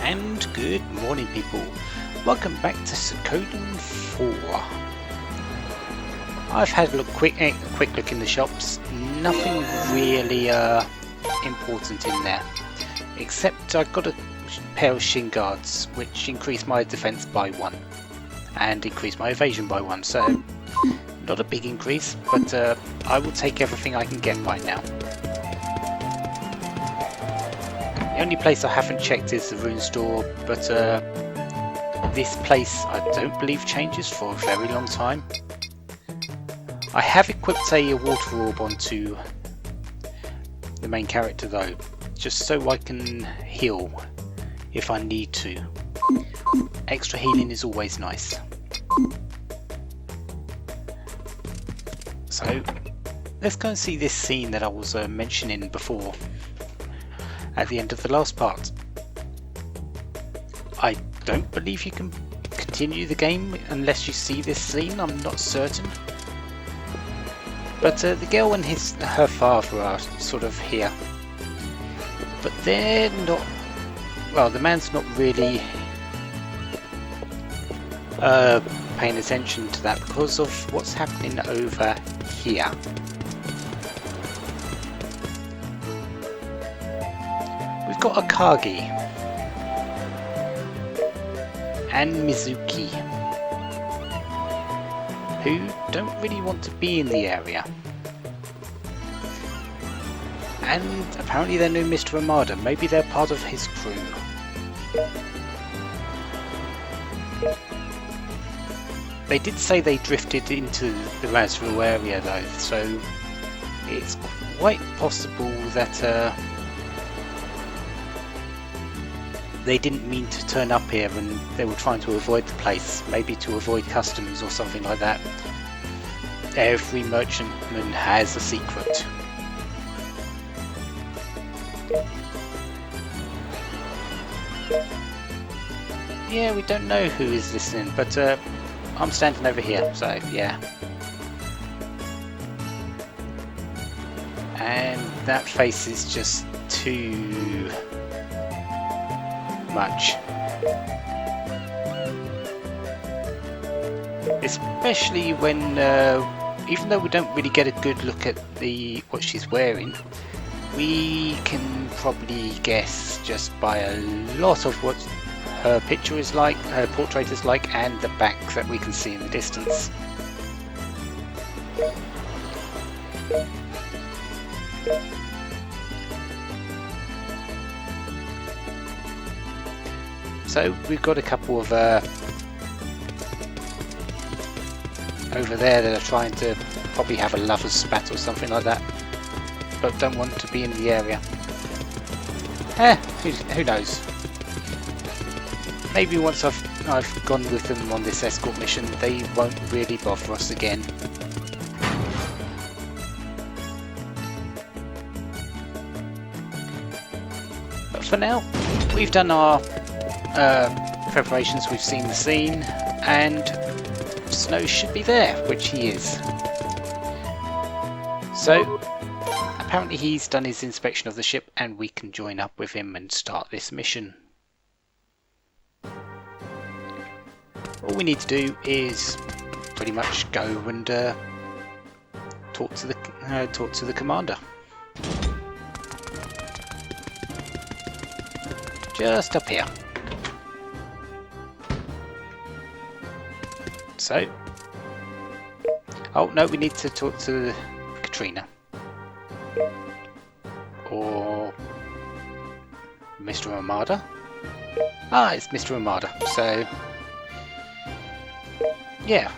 And good morning, people. Welcome back to Suikoden 4. I've had a quick look in the shops. Nothing really important in there, except I got a pair of shin guards, which increased my defense by 1 and increased my evasion by 1. So not a big increase, but I will take everything I can get right now. The only place I haven't checked is the rune store, but this place I don't believe changes for a very long time. I have equipped a water orb onto the main character though, just so I can heal if I need to. Extra healing is always nice. So let's go and see this scene that I was mentioning before at the end of the last part. I don't believe you can continue the game unless you see this scene, I'm not certain. But the girl and her father are sort of here. But they're not... well, the man's not really paying attention to that because of what's happening over here. We've got Akagi and Mizuki, who don't really want to be in the area. And apparently they know Mr. Amada, maybe they're part of his crew. They did say they drifted into the Razru area though, so it's quite possible that they didn't mean to turn up here and they were trying to avoid the place, maybe to avoid customs or something like that. Every merchantman has a secret. Yeah, we don't know who is listening, but I'm standing over here, so yeah. And that face is just too much. Especially when, even though we don't really get a good look at what she's wearing, we can probably guess just by a lot of what her picture is like, her portrait is like, and the back that we can see in the distance. So we've got a couple of over there that are trying to probably have a lover's spat or something like that, but don't want to be in the area. Who knows? Maybe once I've gone with them on this escort mission, they won't really bother us again. But for now, we've done our preparations, we've seen the scene, and Snow should be there, which he is. So apparently he's done his inspection of the ship and we can join up with him and start this mission. All we need to do is pretty much go and talk to the commander. Just up here. So, oh no, we need to talk to Katrina or Mr. Amada. Ah, it's Mr. Amada. So, yeah.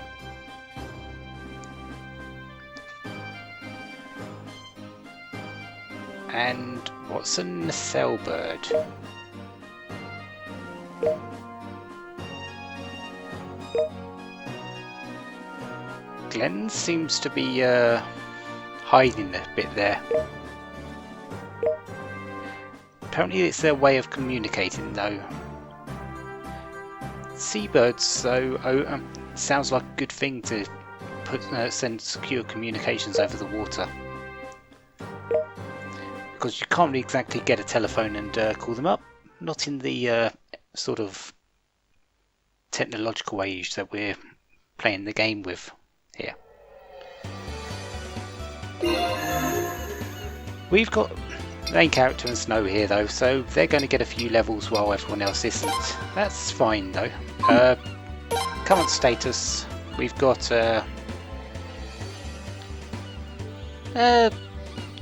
And what's a nacelle bird? Glenn seems to be hiding a bit there. Apparently it's their way of communicating though. Seabirds though, sounds like a good thing to send secure communications over the water. Because you can't exactly get a telephone and call them up. Not in the sort of technological age that we're playing the game with here. We've got the main character and Snow here though, so they're going to get a few levels while everyone else isn't. That's fine though. Current status, we've got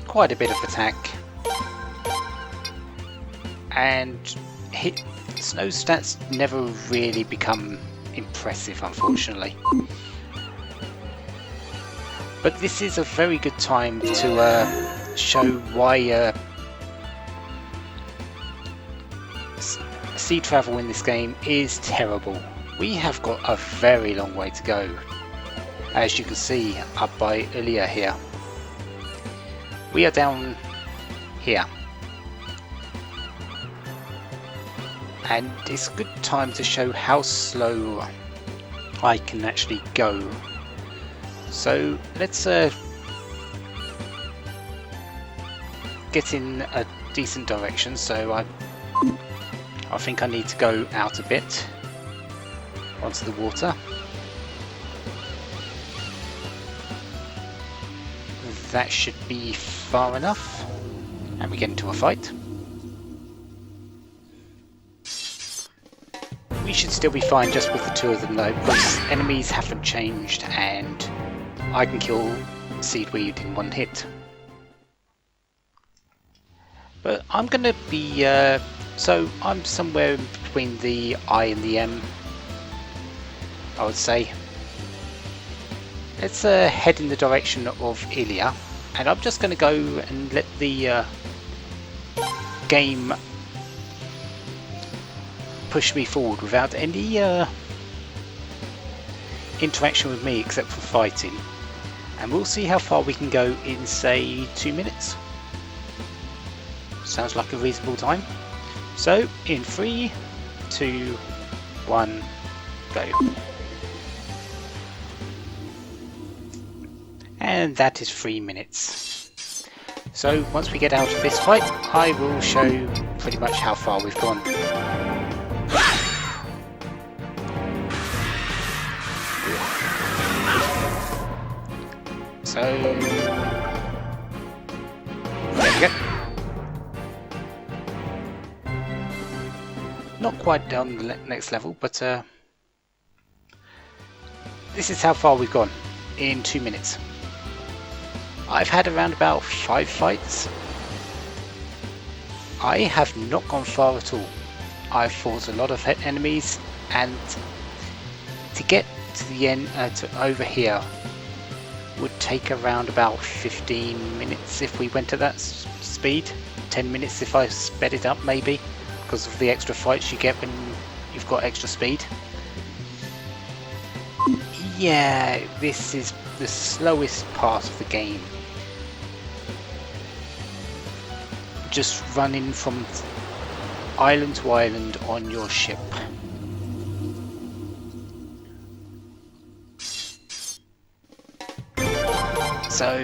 quite a bit of attack, and Snow's stats never really become impressive, unfortunately. But this is a very good time to show why sea travel in this game is terrible. We have got a very long way to go, as you can see up by Illya here. We are down here, and it's a good time to show how slow I can actually go. So let's get in a decent direction. So I think I need to go out a bit onto the water. That should be far enough, and we get into a fight. We should still be fine just with the two of them though, because enemies haven't changed and I can kill Seedweed in one hit. But I'm going to be, so I'm somewhere in between the I and the M, I would say. Let's head in the direction of Illya, and I'm just going to go and let the game push me forward without any interaction with me except for fighting, and we'll see how far we can go in, say, 2 minutes. Sounds like a reasonable time. So in 3, 2, 1, go. And that is 3 minutes. So once we get out of this fight, I will show pretty much how far we've gone. So there we go. Not quite down the next level, but this is how far we've gone in 2 minutes. I've had around about 5 fights. I have not gone far at all. I've fought a lot of enemies, and to get to the end, to over here, would take around about 15 minutes if we went at that speed. 10 minutes if I sped it up, maybe, because of the extra fights you get when you've got extra speed. Yeah, this is the slowest part of the game. Just running from island to island on your ship. So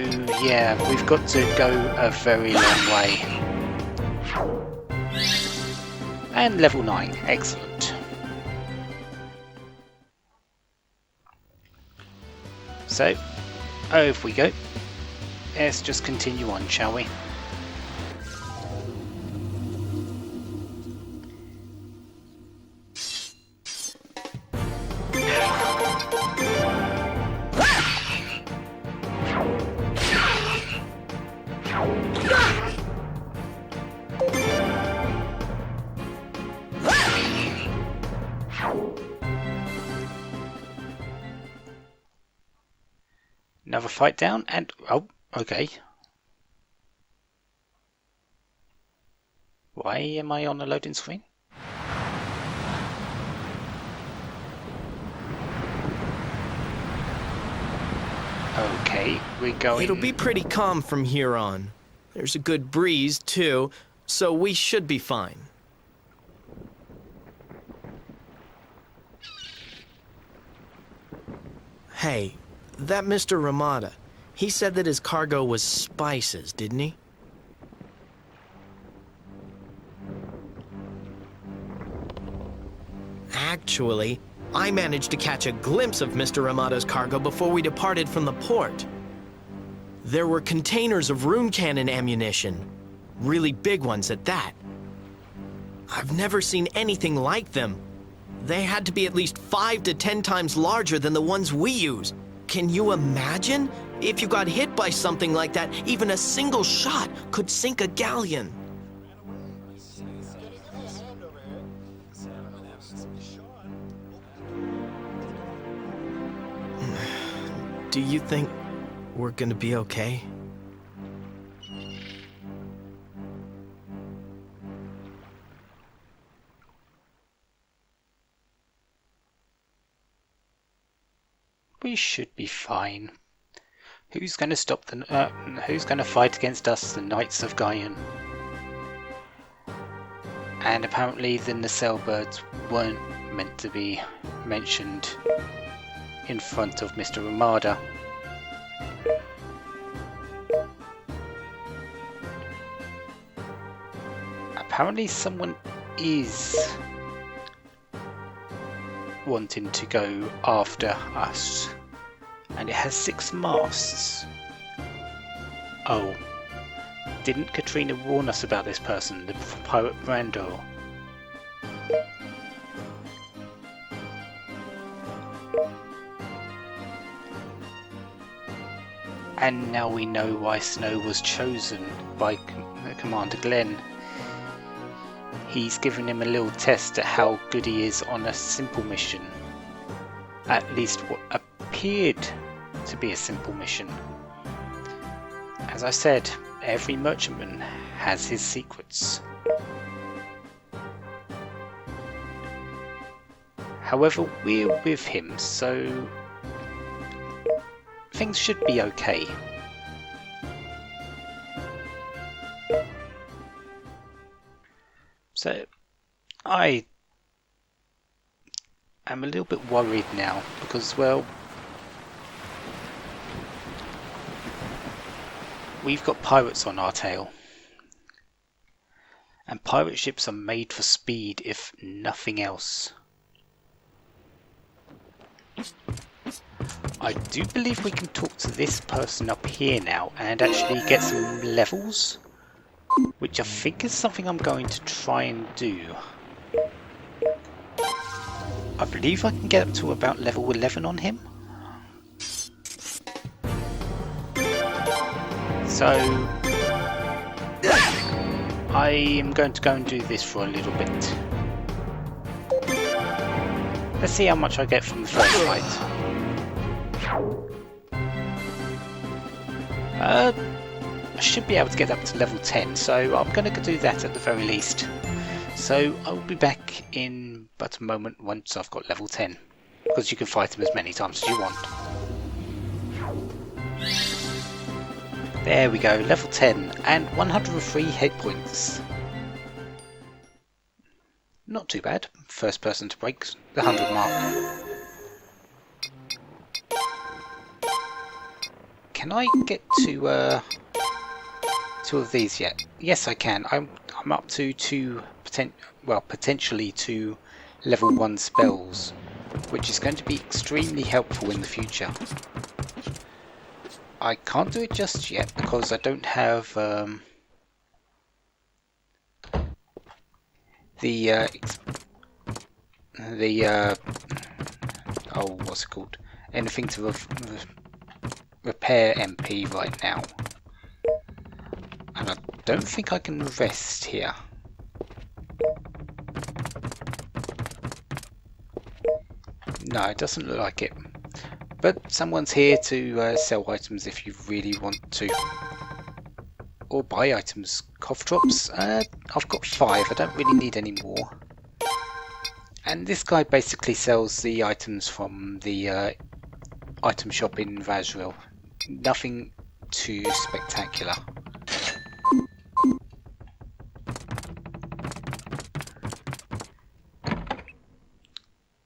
yeah, we've got to go a very long way. And level 9, excellent. So, over we go. Let's just continue on, shall we? Another fight down, and oh, okay. Why am I on a loading screen? Okay, we're going... It'll be pretty calm from here on. There's a good breeze, too, so we should be fine. Hey, that Mr. Ramada, he said that his cargo was spices, didn't he? Actually, I managed to catch a glimpse of Mr. Ramada's cargo before we departed from the port. There were containers of rune cannon ammunition. Really big ones at that. I've never seen anything like them. They had to be at least 5 to 10 times larger than the ones we use. Can you imagine? If you got hit by something like that, even a single shot could sink a galleon. Do you think we're gonna be okay? We should be fine. Who's going to stop the? Who's going to fight against us, the Knights of Gaian? And apparently, the nacelle birds weren't meant to be mentioned in front of Mr. Ramada. Apparently, someone is wanting to go after us, and it has 6 masts. Oh, didn't Katrina warn us about this person, the pirate Brando? And now we know why Snow was chosen by Commander Glenn. He's given him a little test at how good he is on a simple mission. At least what appeared to be a simple mission. As I said, every merchantman has his secrets. However, we're with him, so things should be okay. So, I am a little bit worried now because, well, we've got pirates on our tail. And pirate ships are made for speed, if nothing else. I do believe we can talk to this person up here now and actually get some levels, which I think is something I'm going to try and do. I believe I can get up to about level 11 on him. So I am going to go and do this for a little bit. Let's see how much I get from the first fight. I should be able to get up to level 10, so I'm going to do that at the very least. So I'll be back in but a moment once I've got level 10, because you can fight him as many times as you want. There we go, level 10 and 103 hit points. Not too bad, first person to break the 100 mark. Can I get to 2 of these yet? Yes, I can. I'm up to 2 potentially 2 level 1 spells, which is going to be extremely helpful in the future. I can't do it just yet because I don't have oh, what's it called? Anything to repair MP right now. And I don't think I can rest here. No, it doesn't look like it. But someone's here to sell items if you really want to. Or buy items. Cough drops. I've got 5. I don't really need any more. And this guy basically sells the items from the item shop in Vazril. Nothing too spectacular.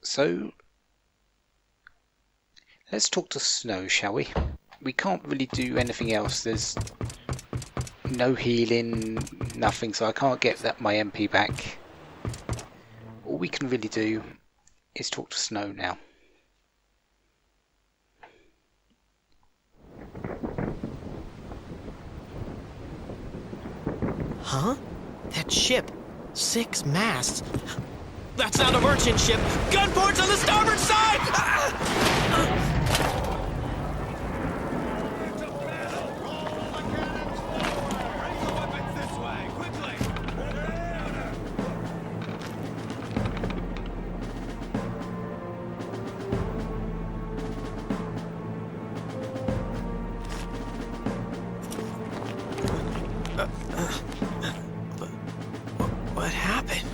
So let's talk to Snow, shall we? We can't really do anything else. There's no healing, nothing, so I can't get my MP back. All we can really do is talk to Snow now. Huh? That ship. 6 masts. That's not a merchant ship! Gunports on the starboard side! What happened?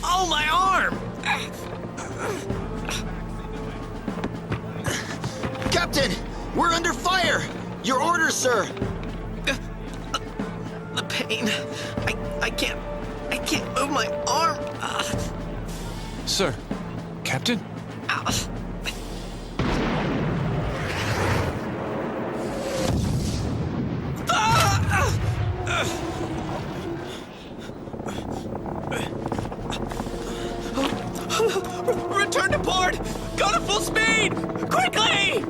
Oh, my arm! Captain, we're under fire! Your orders, sir! The pain. I can't move my arm. Sir, Captain? Return to port! Go to full speed! Quickly!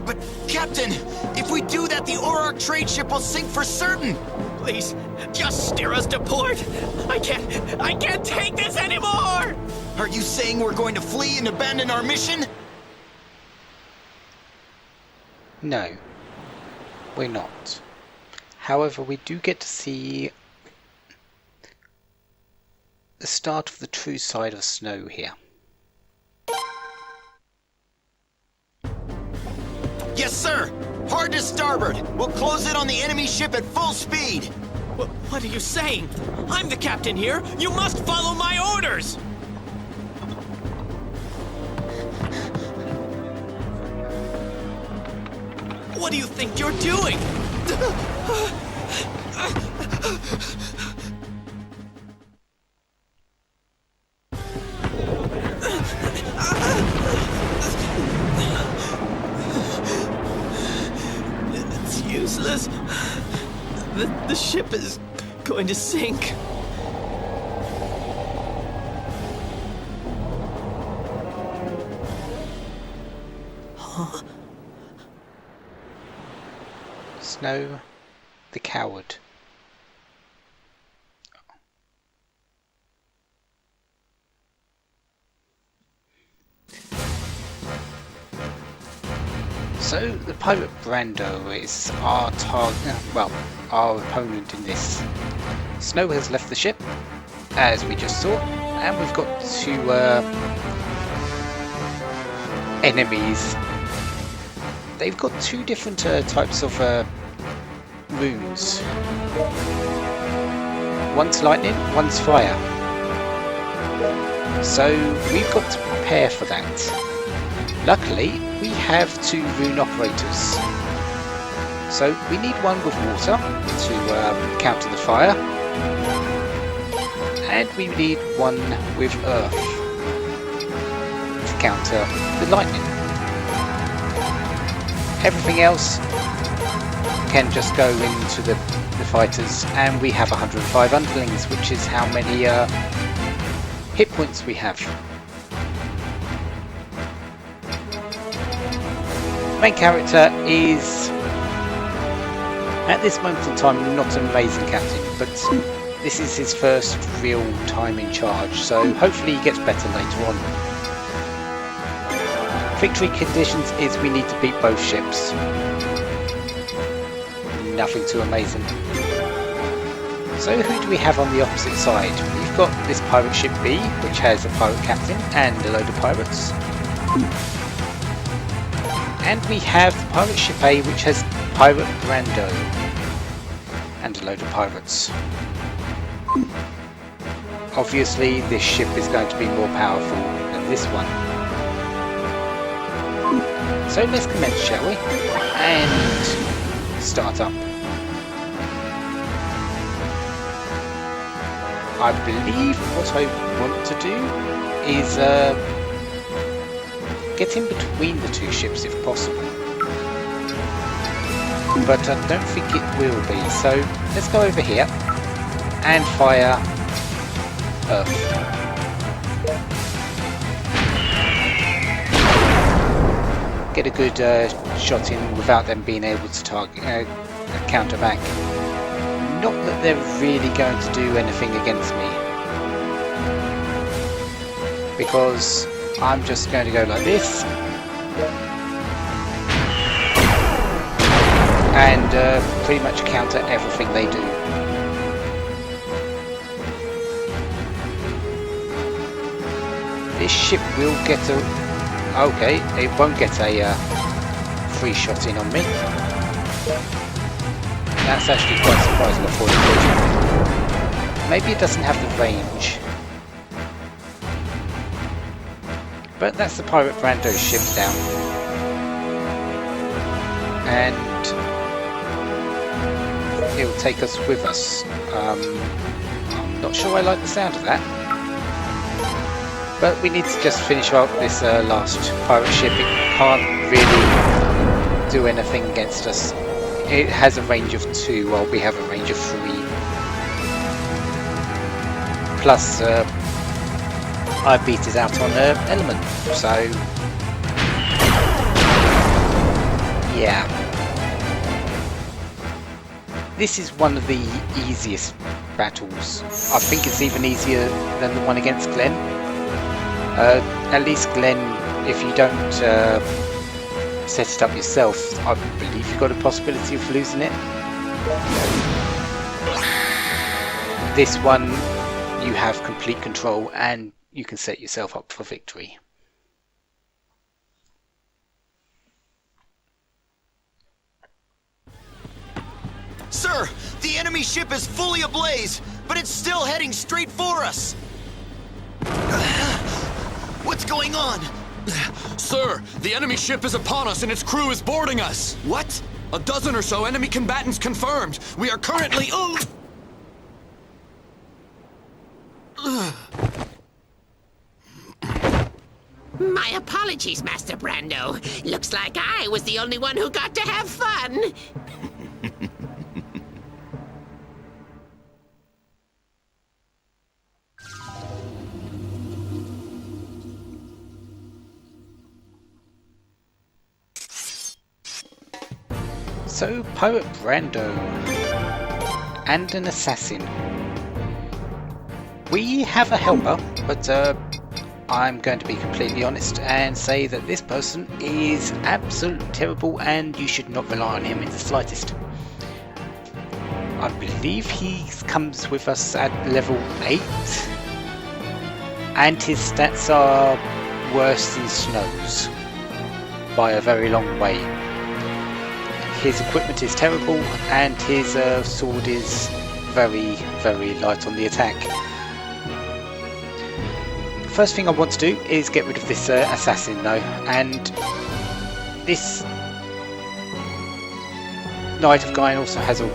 But, Captain, if we do that, the Orark trade ship will sink for certain! Please, just steer us to port! I can't take this anymore! Are you saying we're going to flee and abandon our mission? No, we're not. However, we do get to see the start of the true side of Snow here. Yes, sir! Hard to starboard! We'll close in on the enemy ship at full speed! What are you saying? I'm the captain here! You must follow my orders! What do you think you're doing? It's useless. The ship is going to sink. Snow, the coward. So the pirate Brando is our target, well, our opponent in this. Snow has left the ship, as we just saw, and we've got 2 enemies. They've got 2 different types of runes. One's lightning, one's fire. So we've got to prepare for that. Luckily, we have 2 rune operators. So we need one with water to counter the fire. And we need one with earth to counter the lightning. Everything else can just go into the fighters, and we have 105 underlings, which is how many hit points we have. Main character is, at this moment in time, not an amazing captain, but this is his first real time in charge, so hopefully he gets better later on. Victory conditions is we need to beat both ships. Nothing too amazing. So who do we have on the opposite side? We've got this pirate ship B, which has a pirate captain and a load of pirates. And we have the pirate ship A, which has pirate Brando and a load of pirates. Obviously this ship is going to be more powerful than this one. So let's commence, shall we? And start up. I believe what I want to do is get in between the 2 ships if possible. but I don't think it will be. So let's go over here and fire Earth. Get a good shot in without them being able to target counter back. Not that they're really going to do anything against me, because I'm just going to go like this and pretty much counter everything they do. This ship will get a... Okay, it won't get a free shot in on me. That's actually quite surprising for it. Maybe it doesn't have the range. But that's the Pirate Brando ship down. And it'll take us with us. I'm not sure I like the sound of that. But we need to just finish up this last pirate ship. It can't really do anything against us. It has a range of 2 while we have a range of 3. Plus I beat it out on element, so yeah. This is one of the easiest battles. I think it's even easier than the one against Glenn. At least Glenn, if you don't set it up yourself, I believe you've got a possibility of losing it. This one, you have complete control and you can set yourself up for victory. Sir, the enemy ship is fully ablaze, but it's still heading straight for us. What's going on? Sir, the enemy ship is upon us and its crew is boarding us. What? A dozen or so enemy combatants confirmed. We are currently... My apologies, Master Brando. Looks like I was the only one who got to have fun. So, Pirate Brando and an assassin. We have a helper, but I'm going to be completely honest and say that this person is absolutely terrible and you should not rely on him in the slightest. I believe he comes with us at level 8 and his stats are worse than Snow's by a very long way. His equipment is terrible and his sword is very, very light on the attack. First thing I want to do is get rid of this assassin though, and this Knight of Gain also has a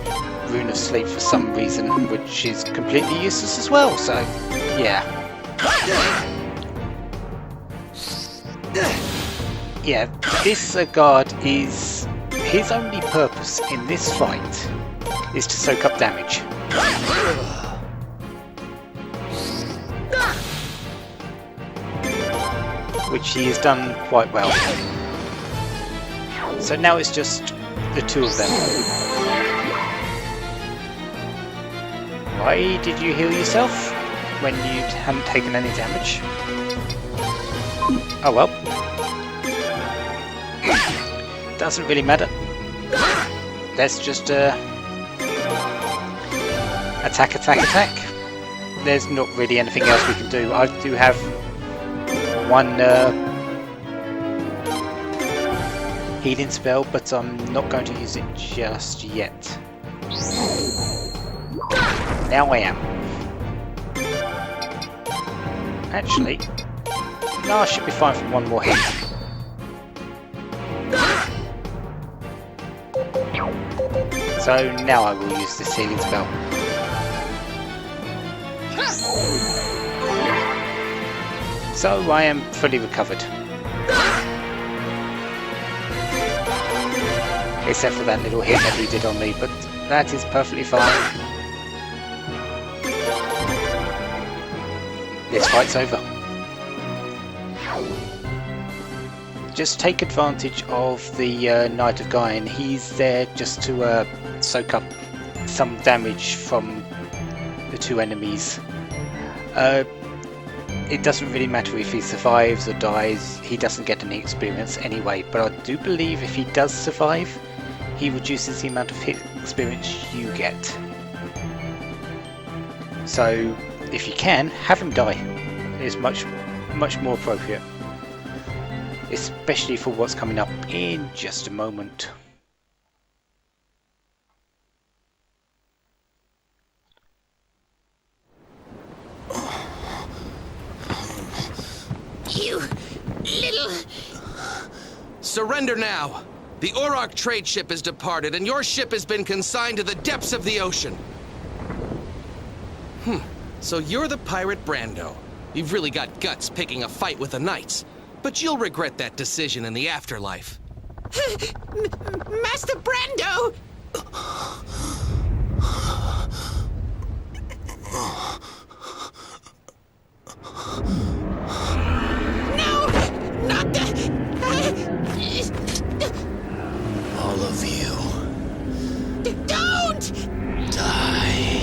Rune of Sleep for some reason, which is completely useless as well, so yeah. Yeah, this guard is... his only purpose in this fight is to soak up damage. Which he has done quite well. So now it's just the two of them. Why did you heal yourself when you hadn't taken any damage? Oh well. Doesn't really matter. Let's just attack, attack, attack. There's not really anything else we can do. I do have one healing spell, but I'm not going to use it just yet. Now I am. Actually, no, I should be fine for one more hit. So now I will use this healing spell. So I am fully recovered. Except for that little hit that he did on me, but that is perfectly fine. This fight's over. Just take advantage of the Knight of Gaian. He's there just to soak up some damage from the two enemies. It doesn't really matter if he survives or dies, he doesn't get any experience anyway, but I do believe if he does survive, he reduces the amount of hit experience you get. So if you can, have him die. It's much more appropriate. Especially for what's coming up in just a moment. You little... Surrender now! The Auroch trade ship has departed, and your ship has been consigned to the depths of the ocean. So you're the pirate Brando. You've really got guts picking a fight with the Knights, but you'll regret that decision in the afterlife. Master Brando! No! Not the... All of you, Don't! die.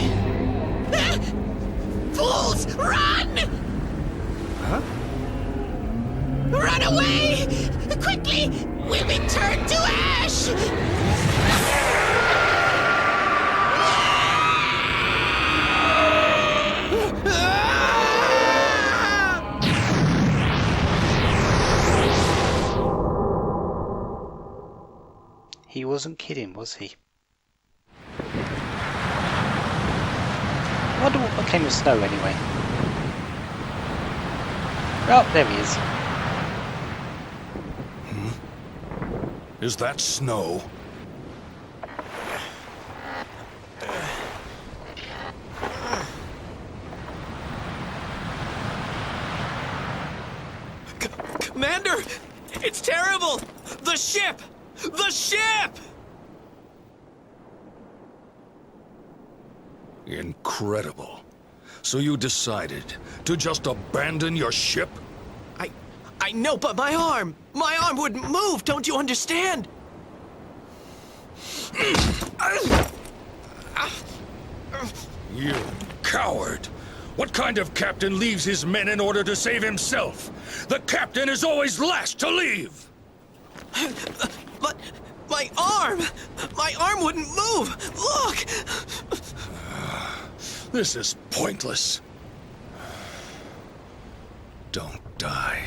Fools, run! Huh? Run away! Quickly! We'll be turned to ash! He wasn't kidding, was he? I wonder what became of Snow anyway. Oh, there he is. Is that Snow? Commander! It's terrible! The ship! The ship! Incredible. So you decided to just abandon your ship? I know, but my arm! My arm wouldn't move, don't you understand? You coward! What kind of captain leaves his men in order to save himself? The captain is always last to leave! But my arm! My arm wouldn't move! Look! This is pointless. Don't die.